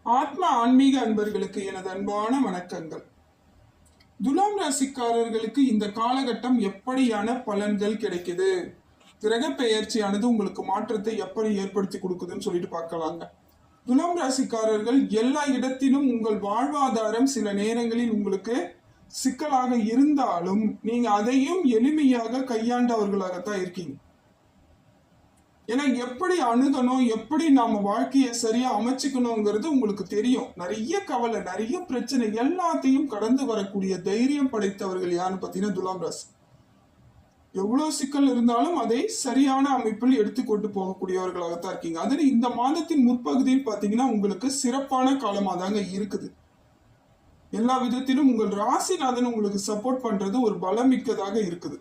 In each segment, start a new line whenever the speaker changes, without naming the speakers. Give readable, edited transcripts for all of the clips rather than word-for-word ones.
ஆத்ம ஆன்மீக அன்பர்களுக்கு எனது அன்பான வணக்கங்கள். துலாம் ராசிக்காரர்களுக்கு இந்த காலகட்டம் எப்படியான பலன்கள் கிடைக்குது, கிரக பெயர்ச்சியானது உங்களுக்கு மாற்றத்தை எப்படி ஏற்படுத்தி கொடுக்குதுன்னு சொல்லிட்டு பார்க்கலாங்க. துலாம் ராசிக்காரர்கள் எல்லா இடத்திலும் உங்கள் வாழ்வாதாரம் சில நேரங்களில் உங்களுக்கு சிக்கலாக இருந்தாலும் நீங்க அதையும் எளிமையாக கையாண்டவர்களாகத்தான் இருக்கீங்க. ஏன்னா எப்படி அணுகணும், எப்படி நாம வாழ்க்கையை சரியா அமைச்சுக்கணுங்கிறது உங்களுக்கு தெரியும். நிறைய கவலை, நிறைய பிரச்சனை எல்லாத்தையும் கடந்து வரக்கூடிய தைரியம் படைத்தவர்கள் யாருன்னு பார்த்தீங்கன்னா துலாம் ராசி. எவ்வளவு சிக்கல் இருந்தாலும் அதை சரியான அமைப்பில் எடுத்துக்கொண்டு போகக்கூடியவர்களாகத்தான் இருக்கீங்க. அதில் இந்த மாதத்தின் முற்பகுதியில் பார்த்தீங்கன்னா உங்களுக்கு சிறப்பான காலமாக தாங்க இருக்குது. எல்லா விதத்திலும் உங்கள் ராசிநாதன் உங்களுக்கு சப்போர்ட் பண்றது ஒரு பலமிக்கதாக இருக்குது.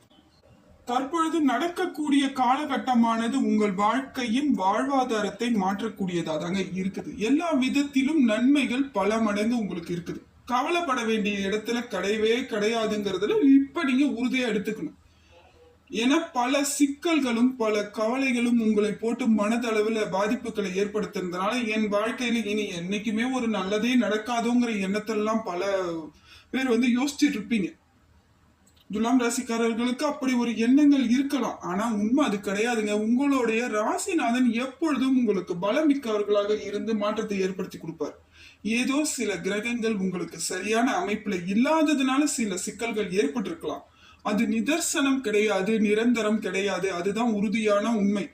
தற்பொழுது நடக்கக்கூடிய காலகட்டமானது உங்கள் வாழ்க்கையின் வாழ்வாதாரத்தை மாற்றக்கூடியதா தாங்க இருக்குது. எல்லா விதத்திலும் நன்மைகள் பல மடங்கு உங்களுக்கு இருக்குது. கவலைப்பட வேண்டிய இடத்துல கிடையவே கிடையாதுங்கிறதுல இப்ப நீங்க உறுதியா எடுத்துக்கணும். ஏன்னா பல சிக்கல்களும் பல கவலைகளும் உங்களை போட்டு மனதளவுல பாதிப்புகளை ஏற்படுத்துறதுனால என் வாழ்க்கையில இனி என்னைக்குமே ஒரு நல்லதே நடக்காதோங்கிற எண்ணத்தெல்லாம் பல பேர் யோசிச்சுட்டு இருப்பீங்க. துலாம் ராசிக்காரர்களுக்கு அப்படி ஒரு எண்ணங்கள் இருக்கலாம். ஆனா உண்மை அது கிடையாதுங்க. உங்களுடைய ராசிநாதன் எப்பொழுதும் உங்களுக்கு பலமிக்கவர்களாக இருந்து மாற்றத்தை ஏற்படுத்தி கொடுப்பார். ஏதோ சில கிரகங்கள் உங்களுக்கு சரியான அமைப்புல இல்லாததுனால சில சிக்கல்கள் ஏற்பட்டிருக்கலாம். அது நிதர்சனம் கிடையாது, நிரந்தரம் கிடையாது. அதுதான் உறுதியான உண்மை.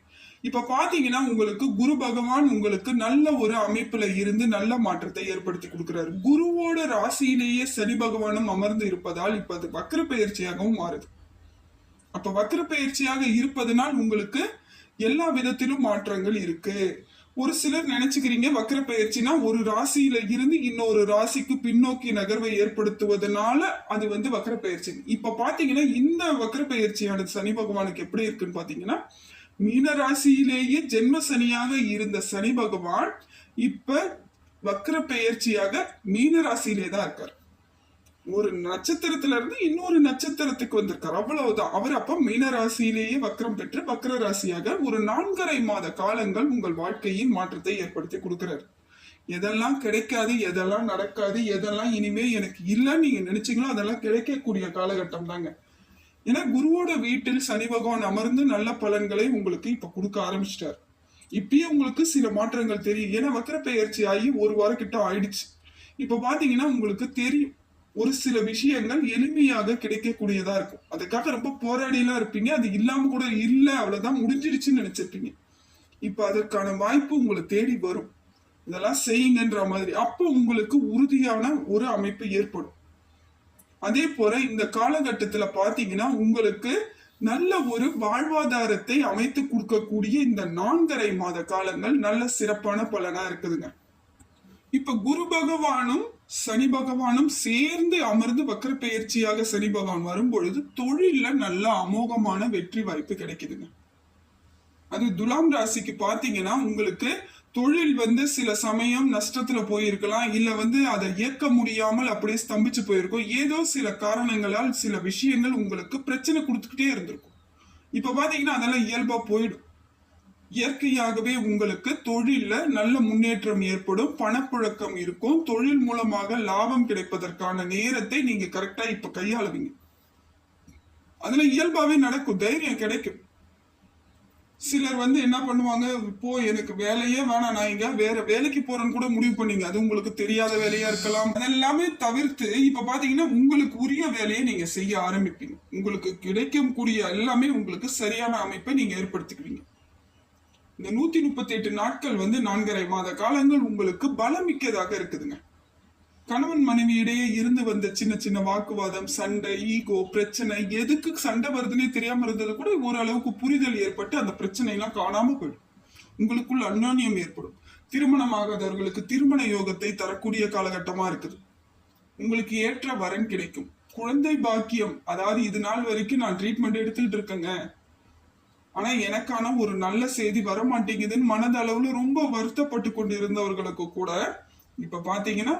இப்ப பாத்தீங்கன்னா உங்களுக்கு குரு பகவான் உங்களுக்கு நல்ல ஒரு அமைப்புல இருந்து நல்ல மாற்றத்தை ஏற்படுத்தி கொடுக்கிறாரு. குருவோட ராசியிலேயே சனி பகவானும் அமர்ந்து இருப்பதால் இப்ப அது வக்ர பயிற்சியாகவும் மாறுது. அப்ப வக்ர பயிற்சியாக இருப்பதனால் உங்களுக்கு எல்லா விதத்திலும் மாற்றங்கள் இருக்கு. ஒரு சிலர் நினைச்சுக்கிறீங்க வக்ர பயிற்சினா ஒரு ராசியில இருந்து இன்னொரு ராசிக்கு பின்னோக்கி நகர்வை ஏற்படுத்துவதனால அது வக்ர பயிற்சி. இப்ப பாத்தீங்கன்னா இந்த வக்ர பயிற்சியானது சனி பகவானுக்கு எப்படி இருக்குன்னு பாத்தீங்கன்னா, மீன ராசியிலேயே ஜென்ம சனியாக இருந்த சனி பகவான் இப்ப வக்ர பெயர்ச்சியாக மீன ராசியிலே தான் இருக்கார். ஒரு நட்சத்திரத்துல இருந்து இன்னொரு நட்சத்திரத்துக்கு வந்திருக்கார், அவ்வளவுதான். அவர் அப்ப மீன ராசியிலேயே வக்ரம் பெற்று வக்ர ராசியாக ஒரு 4.5 மாத காலங்கள் உங்கள் வாழ்க்கையின் மாற்றத்தை ஏற்படுத்தி கொடுக்கிறார். எதெல்லாம் கிடைக்காது, எதெல்லாம் நடக்காது, எதெல்லாம் இனிமே எனக்கு இல்லைன்னு நீங்க நினைச்சீங்களோ அதெல்லாம் கிடைக்கக்கூடிய காலகட்டம் தாங்க. ஏன்னா குருவோட வீட்டில் சனி பகவான் அமர்ந்து நல்ல பலன்களை உங்களுக்கு இப்ப கொடுக்க ஆரம்பிச்சிட்டார். இப்பயே உங்களுக்கு சில மாற்றங்கள் தெரியும். ஏன்னா வக்ர பெயர்ச்சி ஆகி ஒரு வாரம் கிட்ட ஆயிடுச்சு. இப்ப பாத்தீங்கன்னா உங்களுக்கு தெரியும் ஒரு சில விஷயங்கள் எளிமையாக கிடைக்கக்கூடியதா இருக்கும். அதுக்காக ரொம்ப போராடிலாம் இருப்பீங்க. அது இல்லாம கூட இல்ல, அவ்வளவுதான் முடிஞ்சிருச்சுன்னு நினைச்சிருப்பீங்க. இப்ப அதற்கான வாய்ப்பு உங்களை தேடி வரும். இதெல்லாம் செய்யுங்கன்ற மாதிரி அப்போ உங்களுக்கு உறுதியான ஒரு அமைப்பு ஏற்படும். அதே போல இந்த காலகட்டத்துல பாத்தீங்கன்னா உங்களுக்கு நல்ல ஒரு வாழ்வாதாரத்தை அமைத்து கொடுக்கக்கூடிய இந்த 4.5 மாத காலங்கள் நல்ல சிறப்பான பலனா இருக்குதுங்க. இப்ப குரு பகவானும் சனி பகவானும் சேர்ந்து அமர்ந்து வக்ர பெயர்ச்சியாக சனி பகவான் வரும் பொழுது தொழில நல்ல அமோகமான வெற்றி வாய்ப்பு கிடைக்குதுங்க. அது துலாம் ராசிக்கு பாத்தீங்கன்னா உங்களுக்கு தொழில் சில சமயம் நஷ்டத்துல போயிருக்கலாம், இல்ல அதை இயக்க முடியாமல் அப்படியே ஸ்தம்பிச்சு போயிருக்கும். ஏதோ சில காரணங்களால் சில விஷயங்கள் உங்களுக்கு பிரச்சனை கொடுத்துக்கிட்டே இருந்திருக்கும். இப்ப பாத்தீங்கன்னா அதெல்லாம் இயல்பா போயிடும். இயற்கையாகவே உங்களுக்கு தொழில்ல நல்ல முன்னேற்றம் ஏற்படும், பணப்புழக்கம் இருக்கும், தொழில் மூலமாக லாபம் கிடைப்பதற்கான நேரத்தை நீங்க கரெக்டா இப்ப கையாளுவீங்க. அதுல இயல்பாவே நடக்கும், தைரியம் கிடைக்கும். சிலர் என்ன பண்ணுவாங்க, இப்போ எனக்கு வேலையே வேணாம், நான் இங்க வேற வேலைக்கு போறேன்னு கூட முடிவு பண்ணீங்க. அது உங்களுக்கு தெரியாத வேலையா இருக்கலாம். அதெல்லாமே தவிர்த்து இப்ப பாத்தீங்கன்னா உங்களுக்கு உரிய வேலையை நீங்க செய்ய ஆரம்பிப்பீங்க. உங்களுக்கு கிடைக்கக்கூடிய எல்லாமே உங்களுக்கு சரியான அமைப்பை நீங்க ஏற்படுத்திக்குவீங்க. இந்த 138 நாட்கள் 4.5 மாத காலங்கள் உங்களுக்கு பலமிக்கதாக இருக்குதுங்க. கணவன் மனைவி இடையே இருந்து வந்த சின்ன சின்ன வாக்குவாதம், சண்டை, ஈகோ, பிரச்சனை, எதுக்கு சண்டை வருதுன்னே தெரியாம இருந்தது கூட ஓரளவுக்கு புரிதல் ஏற்பட்டு அந்த பிரச்சனை எல்லாம் காணாம போயிடும். உங்களுக்குள்ள அந்யோன்யம் ஏற்படும். திருமணம் ஆகாதவர்களுக்கு திருமண யோகத்தை தரக்கூடிய காலகட்டமா இருக்குது. உங்களுக்கு ஏற்ற வரன் கிடைக்கும். குழந்தை பாக்கியம், அதாவது இது நாள் வரைக்கும் நான் ட்ரீட்மெண்ட் எடுத்துக்கிட்டு இருக்கேங்க, ஆனா எனக்கான ஒரு நல்ல செய்தி வர மாட்டேங்குதுன்னு மனதளவுல ரொம்ப வருத்தப்பட்டு கொண்டு இருந்தவர்களுக்கு கூட இப்ப பாத்தீங்கன்னா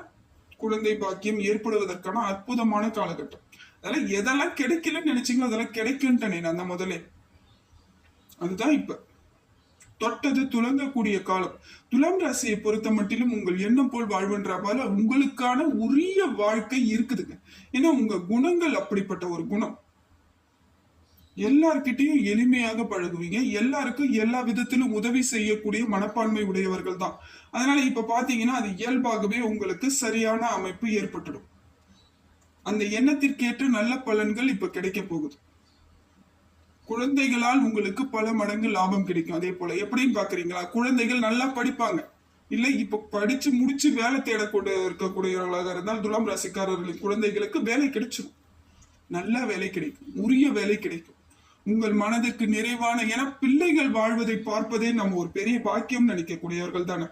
குழந்தை பாக்கியம் ஏற்படுவதற்கான அற்புதமான காலகட்டம். அதெல்லாம் எதெல்லாம் கிடைக்கலன்னு நினைச்சீங்களோ அதெல்லாம் கிடைக்கும்ட்டேன் அந்த முதலே. அதுதான் இப்ப தொட்டது துலங்கக்கூடிய காலம். துலாம் ராசியை பொறுத்த மட்டிலும் உங்கள் எண்ணம் போல் வாழ்வென்ற போல உங்களுக்கான உரிய வாழ்க்கை இருக்குதுங்க. ஏன்னா உங்க குணங்கள் அப்படிப்பட்ட ஒரு குணம். எல்லார்கிட்டையும் எளிமையாக பழகுவீங்க. எல்லாருக்கும் எல்லா விதத்திலும் உதவி செய்யக்கூடிய மனப்பான்மை உடையவர்கள் தான். அதனால இப்ப பாத்தீங்கன்னா அது இயல்பாகவே உங்களுக்கு சரியான அமைப்பு ஏற்பட்டுடும். அந்த எண்ணத்திற்கேற்ற நல்ல பலன்கள் இப்ப கிடைக்க போகுது. குழந்தைகளால் உங்களுக்கு பல மடங்கு லாபம் கிடைக்கும். அதே போல எப்படின்னு பாக்குறீங்களா, குழந்தைகள் நல்லா படிப்பாங்க. இல்ல இப்ப படிச்சு முடிச்சு வேலை தேடக்கூடிய இருக்கக்கூடியவர்களாக இருந்தால் துலாம் ராசிக்காரர்களின் குழந்தைகளுக்கு வேலை கிடைச்சிடும். நல்ல வேலை கிடைக்கும், உரிய வேலை கிடைக்கும். உங்கள் மனதிற்கு நிறைவான, ஏன்னா பிள்ளைகள் வாழ்வதை பார்ப்பதே நம்ம ஒரு பெரிய பாக்கியம் நினைக்கக்கூடியவர்கள் தானே.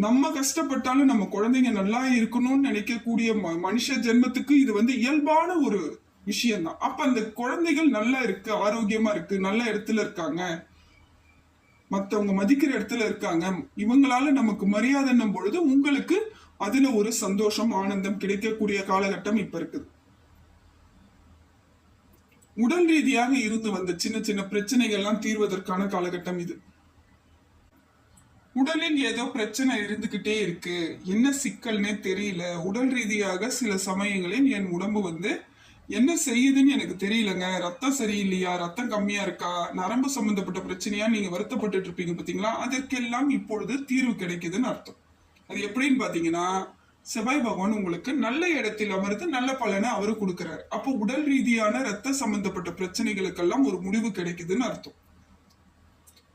நம்ம கஷ்டப்பட்டாலும் நம்ம குழந்தைங்க நல்லா இருக்கணும்னு நினைக்கக்கூடிய மனுஷ ஜென்மத்துக்கு இது இயல்பான ஒரு விஷயம்தான். அப்ப அந்த குழந்தைகள் நல்லா இருக்கு, ஆரோக்கியமா இருக்கு, நல்ல இடத்துல இருக்காங்க, மத்தவங்க மதிக்கிற இடத்துல இருக்காங்க, இவங்களால நமக்கு மரியாதைன்னும் பொழுது உங்களுக்கு அதுல ஒரு சந்தோஷம், ஆனந்தம் கிடைக்கக்கூடிய காலகட்டம் இப்ப இருக்குது. உடல் ரீதியாக இருந்து வந்த சின்ன சின்ன பிரச்சனைகள்லாம் தீர்வதற்கான காலகட்டம் இது. உடலில் ஏதோ பிரச்சனை இருந்துகிட்டே இருக்கு, என்ன சிக்கல்னே தெரியல, உடல் ரீதியாக சில சமயங்களில் என் உடம்பு என்ன செய்யுதுன்னு எனக்கு தெரியலங்க, ரத்தம் சரியில்லையா, ரத்தம் கம்மியா இருக்கா, நரம்பு சம்பந்தப்பட்ட பிரச்சனையா நீங்க வருத்தப்பட்டு இருப்பீங்க பாத்தீங்களா, அதற்கெல்லாம் இப்பொழுது தீர்வு கிடைக்குதுன்னு அர்த்தம். அது எப்படின்னு பாத்தீங்கன்னா, செவ்வாய் பகவான் உங்களுக்கு நல்ல இடத்தில் அமர்ந்து நல்ல பலனை அவரு கொடுக்கிறாரு. அப்போ உடல் ரீதியான ரத்த சம்பந்தப்பட்ட பிரச்சனைகளுக்கெல்லாம் ஒரு முடிவு கிடைக்குதுன்னு அர்த்தம்.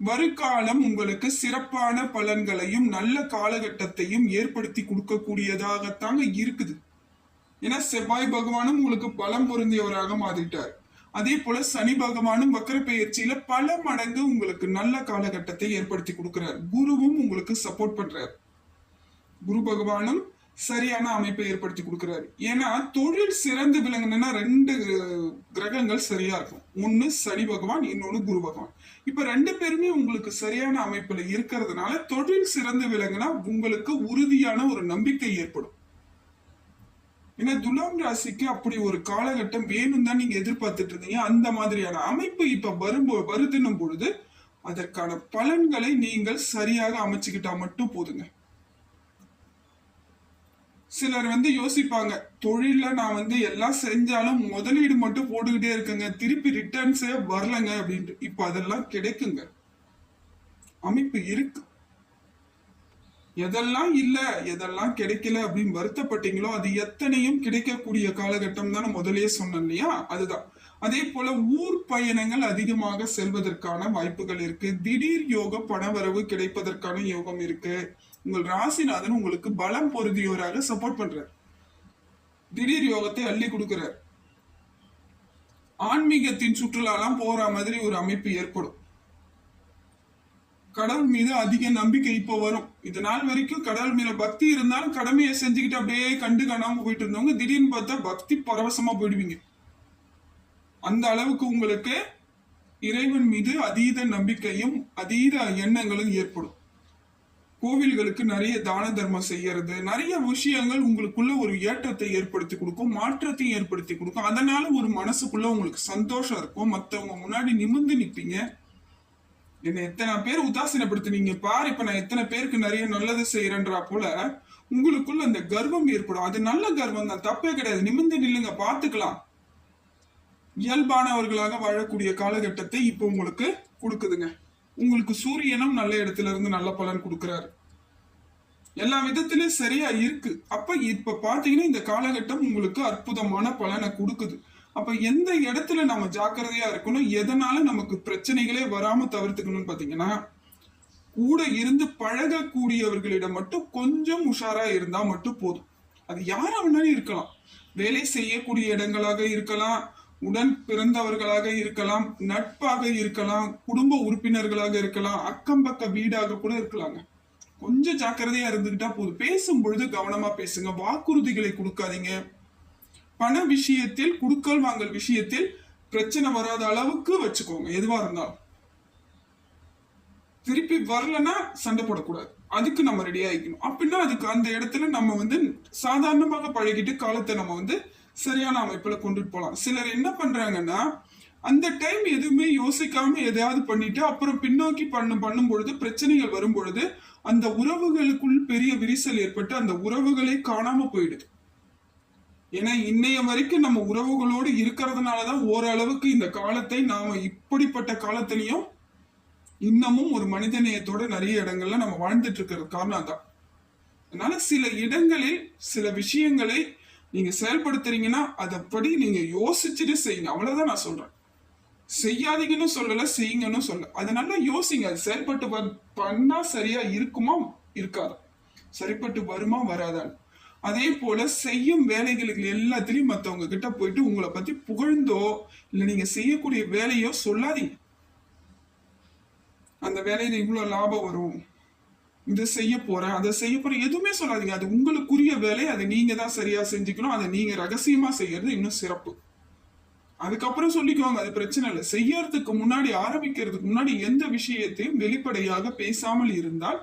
வருகாலம் உங்களுக்கு சிறப்பான பலன்களையும் நல்ல காலகட்டத்தையும் ஏற்படுத்தி கொடுக்கக்கூடியதாகத்தாங்க இருக்குது. ஏன்னா செவ்வாய் பகவானும் உங்களுக்கு பலம் பொருந்தியவராக மாறிட்டார். அதே போல சனி பகவானும் வக்கர பெயர்ச்சியில பல மடங்கு உங்களுக்கு நல்ல காலகட்டத்தை ஏற்படுத்தி கொடுக்கிறார். குருவும் உங்களுக்கு சப்போர்ட் பண்றார். குரு பகவானும் சரியான அமைப்பை ஏற்படுத்தி கொடுக்கிறாரு. ஏன்னா தொழில் சிறந்து விளங்குனா 2 கிரகங்கள் சரியா இருக்கும். ஒண்ணு சனி பகவான், இன்னொன்னு குரு பகவான். இப்ப 2 பேருமே உங்களுக்கு சரியான அமைப்புல இருக்கிறதுனால தொழில் சிறந்து விளங்குனா உங்களுக்கு உறுதியான ஒரு நம்பிக்கை ஏற்படும். ஏன்னா துலாம் ராசிக்கு அப்படி ஒரு காலகட்டம் வேணும் தான் நீங்க எதிர்பார்த்துட்டு இருந்தீங்க. அந்த மாதிரியான அமைப்பு இப்ப வருதுன்னும் பொழுது அதற்கான பலன்களை நீங்கள் சரியாக அமைச்சுக்கிட்டா மட்டும் போதுங்க. சிலர் யோசிப்பாங்க, தொழில நான் எல்லாம் செஞ்சாலும் முதலீடு மட்டும் போட்டுக்கிட்டே இருக்குங்க, திருப்பி ரிட்டர்ன்ஸே வரலங்க அப்படின்ட்டு. இப்ப அதெல்லாம் கிடைக்குங்க, அமைப்பு இருக்கு. எதெல்லாம் இல்ல, எதெல்லாம் கிடைக்கல அப்படின்னு வருத்தப்பட்டீங்களோ அது எத்தனையும் கிடைக்கக்கூடிய காலகட்டம் தான் முதலே சொன்னேன் இல்லையா, அதுதான். அதே போல ஊர் பயணங்கள் அதிகமாக செல்வதற்கான வாய்ப்புகள் இருக்கு. திடீர் யோக பணவரவு கிடைப்பதற்கான யோகம் இருக்கு. உங்கள் ராசிநாதன் உங்களுக்கு பலம் பொருந்தியோராக சப்போர்ட் பண்றார். திடீர் யோகத்தை அள்ளி கொடுக்கிறார். ஆன்மீகத்தின் சுற்றுலாலாம் போற மாதிரி ஒரு அமைப்பு ஏற்படும். கடவுள் மீது அதிக நம்பிக்கை இப்போ வரும். இது நாள் வரைக்கும் கடவுள் மீது பக்தி இருந்தாலும் கடமையை செஞ்சுக்கிட்டு அப்படியே கண்டு காணாம போயிட்டு இருந்தவங்க திடீர்னு பார்த்தா பக்தி பரவசமா போயிடுவீங்க. அந்த அளவுக்கு உங்களுக்கு இறைவன் மீது அதீத நம்பிக்கையும் அதீத எண்ணங்களும் ஏற்படும். கோவில்களுக்கு நிறைய தான தர்மம் செய்யறது, நிறைய விஷயங்கள் உங்களுக்குள்ள ஒரு ஏற்றத்தை ஏற்படுத்தி கொடுக்கும், மாற்றத்தையும் ஏற்படுத்தி கொடுக்கும். அதனால ஒரு மனசுக்குள்ள உங்களுக்கு சந்தோஷம் இருக்கும். மத்தவங்க முன்னாடி நிமிர்ந்து நிற்பீங்க. என்னை எத்தனை பேர் உதாசீனப்படுத்தினீங்க பாரு, இப்ப நான் எத்தனை பேருக்கு நிறைய நல்லது செய்யறேன்றா போல உங்களுக்குள்ள அந்த கர்வம் ஏற்படும். அது நல்ல கர்வம் தான், தப்பே கிடையாது. நிமிர்ந்து நில்லுங்க, பாத்துக்கலாம். இயல்பானவர்களாக வாழக்கூடிய காலகட்டத்தை இப்ப உங்களுக்கு கொடுக்குதுங்க. உங்களுக்கு சூரியனும் நல்ல இடத்துல இருந்து நல்ல பலன் கொடுக்கிறாரு. எல்லா விதத்திலும் சரியா இருக்கு. அப்ப இப்ப பாத்தீங்கன்னா இந்த காலகட்டம் உங்களுக்கு அற்புதமான பலனை கொடுக்குது. அப்ப எந்த இடத்துல நம்ம ஜாக்கிரதையா இருக்கணும், எதனால நமக்கு பிரச்சனைகளே வராம தவிர்த்துக்கணும்னு பாத்தீங்கன்னா, கூட இருந்து பழகக்கூடியவர்களிடம் மட்டும் கொஞ்சம் உஷாரா இருந்தா மட்டும் போதும். அது யாரா வேணாலும் இருக்கலாம். வேலை செய்யக்கூடிய இடங்களாக இருக்கலாம், உடன் பிறந்தவர்களாக இருக்கலாம், நட்பாக இருக்கலாம், குடும்ப உறுப்பினர்களாக இருக்கலாம், அக்கம் பக்க வீடாக கூட இருக்கலாங்க. கொஞ்சம் ஜாக்கிரதையா இருந்துகிட்டா போதும். பேசும் பொழுது கவனமா பேசுங்க, வாக்குறுதிகளை கொடுக்காதீங்க. பண விஷயத்தில், குடுக்கல் வாங்கல் விஷயத்தில் பிரச்சனை வராத அளவுக்கு வச்சுக்கோங்க. எதுவா இருந்தாலும் திருப்பி வரலன்னா சண்டை போடக்கூடாது. அதுக்கு நம்ம ரெடி ஆகிக்கணும். அப்படின்னா அதுக்கு அந்த இடத்துல நம்ம சாதாரணமாக பழகிட்டு காலத்தை நம்ம சரியான அமைப்புல கொண்டுட்டு போகலாம். சிலர் என்ன பண்றாங்கன்னா, அந்த டைம் எதுவுமே யோசிக்காம எதையாவது பண்ணிட்டு அப்புறம் பின்னோக்கி பண்ணும் பொழுது பிரச்சனைகள் வரும் பொழுது அந்த உறவுகளுக்குள் பெரிய விரிசல் ஏற்பட்டு அந்த உறவுகளே காணாம போயிடுது. ஏன்னா இன்னைய வரைக்கும் நம்ம உறவுகளோடு இருக்கிறதுனாலதான் ஓரளவுக்கு இந்த காலத்தை நாம இப்படிப்பட்ட காலத்திலையும் இன்னமும் ஒரு மனிதநேயத்தோட நிறைய இடங்கள்ல நம்ம வாழ்ந்துட்டு இருக்கிறது காரணம் தான். அதனால சில இடங்களில் சில விஷயங்களை நீங்க செயல்படுத்துறீங்கன்னா அதப்படி நீங்க யோசிச்சுட்டு செய்யுங்க, அவ்வளவுதான் நான் சொல்றேன். செய்யாதீங்கன்னு சொல்லல, செய்யுங்கன்னு சொல்ல. அதனால யோசிங்க, அது செயல்பட்டு பண்ணா சரியா இருக்குமா இருக்காதா, சரிப்பட்டு வருமா வராதான். அதே போல செய்யும் வேலைகளுக்கு எல்லாத்திலையும் மத்தவங்க கிட்ட போயிட்டு உங்களை பத்தி புகழ்ந்தோ இல்ல நீங்க செய்யக்கூடிய வேலையோ சொல்லாதீங்க. அந்த வேலையில இவ்வளவு லாபம் வரும், இதை செய்ய போறேன் அதை செய்ய போறேன், எதுவுமே சொல்லாதீங்க. அது உங்களுக்குரிய வேலை, அதை நீங்க தான் சரியா செஞ்சுக்கணும். அதை நீங்க ரகசியமா செய்யறது இன்னும் சிறப்பு. அதுக்கப்புறம் சொல்லிக்குவாங்க, அது பிரச்சனை இல்லை. செய்யறதுக்கு முன்னாடி, ஆரம்பிக்கிறதுக்கு முன்னாடி எந்த விஷயத்தையும் வெளிப்படையாக பேசாமல் இருந்தால்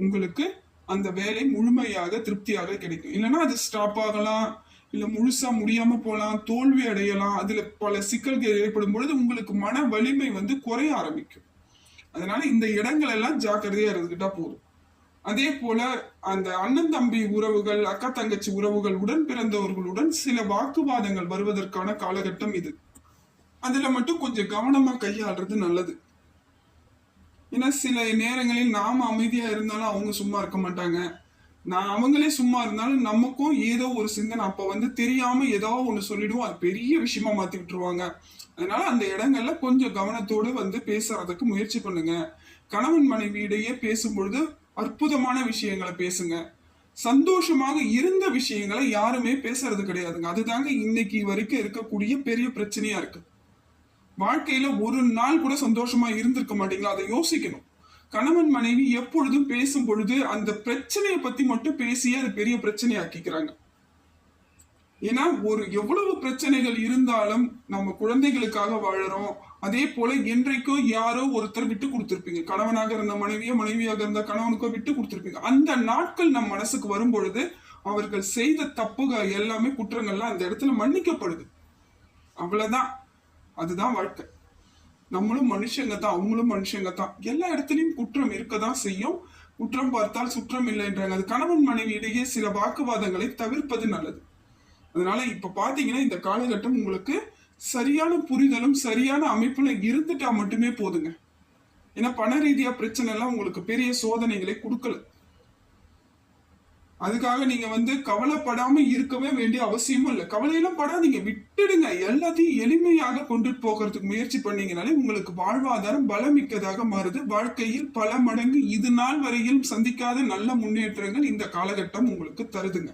உங்களுக்கு அந்த வேலை முழுமையாக திருப்தியாக கிடைக்கும். இல்லைன்னா அது ஸ்டாப் ஆகலாம், இல்ல முழுசா முடியாம போகலாம், தோல்வி அடையலாம். அதுல பல சிக்கல்கள் ஏற்படும் பொழுது உங்களுக்கு மன வலிமை குறைய ஆரம்பிக்கும். அதனால இந்த இடங்கள் எல்லாம் ஜாக்கிரதையா இருந்துகிட்டா போதும். அதே போல அந்த அண்ணன் தம்பி உறவுகள், அக்கா தங்கச்சி உறவுகள், உடன் பிறந்தவர்களுடன் சில வாக்குவாதங்கள் வருவதற்கான காலகட்டம் இது. அதுல மட்டும் கொஞ்சம் கவனமா கையாளுறது நல்லது. ஏன்னா சில நேரங்களில் நாம அமைதியா இருந்தாலும் அவங்க சும்மா இருக்க மாட்டாங்க. அவங்களே சும்மா இருந்தாலும் நமக்கும் ஏதோ ஒரு சிந்தனை அப்ப தெரியாம ஏதோ ஒண்ணு சொல்லிடுவோம், அது பெரிய விஷயமா மாத்தி விட்டுருவாங்க. அதனால அந்த இடங்கள்ல கொஞ்சம் கவனத்தோடு பேசுறதுக்கு முயற்சி பண்ணுங்க. கணவன் மனைவியிடையே பேசும்பொழுது அற்புதமான விஷயங்களை பேசுங்க. சந்தோஷமாக இருந்த விஷயங்களை யாருமே பேசுறது கிடையாதுங்க. அதுதாங்க இன்னைக்கு வரைக்கும் இருக்கக்கூடிய பெரிய பிரச்சனையா இருக்கு. வாழ்க்கையில ஒரு நாள் கூட சந்தோஷமா இருந்திருக்க மாட்டீங்களா, அதை யோசிக்கணும். கணவன் மனைவி எப்பொழுதும் பேசும் பொழுது அந்த பிரச்சனையை பத்தி மட்டும் பேசியே அது பெரிய பிரச்சனையாக்கிக்கிறாங்க. ஏன்னா எவ்வளவு பிரச்சனைகள் இருந்தாலும் நம்ம குழந்தைகளுக்காக வாழறோம். அதே போல என்றைக்கோ யாரோ ஒருத்தர் விட்டு கொடுத்திருப்பீங்க. கணவனாக இருந்த மனைவியோ, மனைவியாக இருந்த கணவனுக்கோ விட்டு கொடுத்திருப்பீங்க. அந்த நாட்கள் நம் மனசுக்கு வரும் பொழுது அவர்கள் செய்த தப்புகள் எல்லாமே, குற்றங்கள்லாம் அந்த இடத்துல மன்னிக்கப்படுது. அவ்வளவுதான். அதுதான் வாழ்க்கை. நம்மளும் மனுஷங்க தான், அவங்களும் மனுஷங்க தான். எல்லா இடத்துலயும் குற்றம் இருக்கதான் செய்யும். குற்றம் பார்த்தால் சுற்றம் இல்லை என்றாங்க. அது கணவன் மனைவியிடையே சில வாக்குவாதங்களை தவிர்ப்பது நல்லது. அதனால இப்ப பாத்தீங்கன்னா இந்த காலகட்டம் உங்களுக்கு சரியான புரிதலும் சரியான அமைப்புல இருந்துட்டா மட்டுமே போதுங்க. ஏன்னா பண ரீதியா பிரச்சனை எல்லாம் உங்களுக்கு பெரிய சோதனைகளை கொடுக்கல. அதுக்காக நீங்க கவலைப்படாம இருக்கவே வேண்டிய அவசியமும் இல்லை. கவலையெல்லாம் படாதீங்க, விட்டுடுங்க. எல்லாத்தையும் எளிமையாக கொண்டுட்டு போகிறதுக்கு முயற்சி பண்ணீங்கனாலே உங்களுக்கு வாழ்வாதாரம் பலமிக்கதாக மாறுது. வாழ்க்கையில் பல மடங்கு இது நாள் வரையில் சந்திக்காத நல்ல முன்னேற்றங்கள் இந்த காலகட்டம் உங்களுக்கு தருதுங்க.